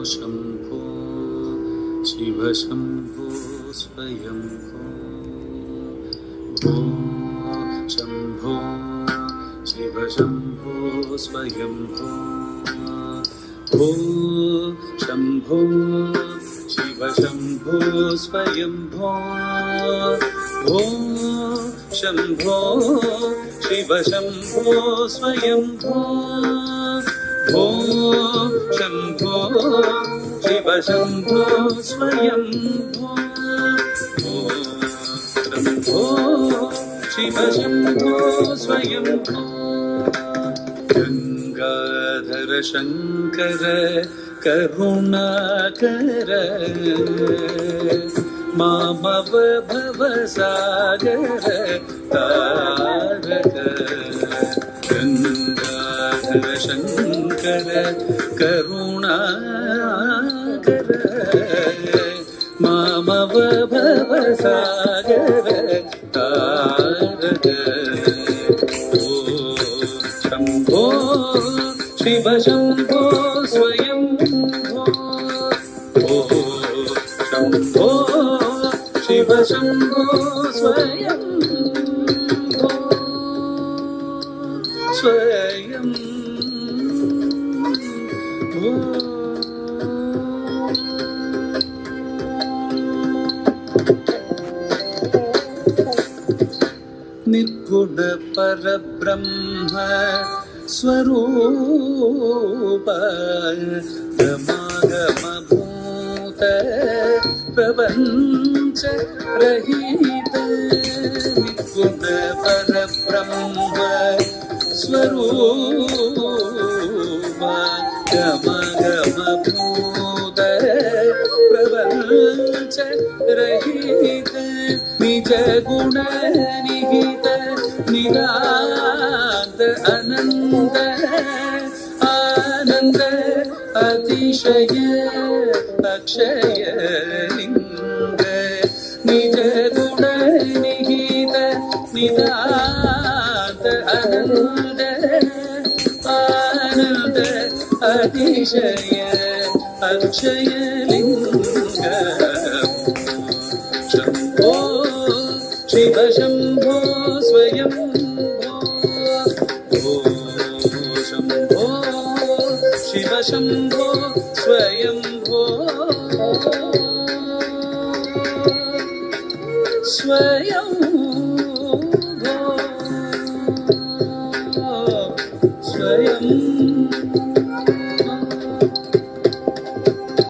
शम्भो शिव शम्भो स्वयम्भो भो शम्भो शिव शम्भो स्वयम्भो भो शम्भो शिव शम्भो स्वयम्भो भो शम्भो शिव शम्भो स्वयम्भो भो शम्भो शिव शम्भो स्वयम्भो भो शम्भो शिव शम्भो स्वयम्भो गंगाधर शंकर करुणाकर मामव भवसागर तारक गंगाधर शंकर करुणाकर मामव भवसागर तारक शम्भो शिव शम्भो स्वयम्भो भो शम्भो शिव शम्भो स्वयम्भो स्वयम्भो निर्गुण परब्रह्म स्वरूप गमागमभूत प्रपञ्च रहित निर्गुण परब्रह्म स्वरूप गमागमभूत प्रपञ्च रहित निज गुण निहित निरांत अनंत आनंद अतिशय अक्षय लिंग निज गुण निहित निरांत अनंत आनंद अतिशय अक्षय लिंग शम्भो शिव शम्भो स्वयम्भो भो शम्भो शिव शम्भो स्वयम्भो स्वयं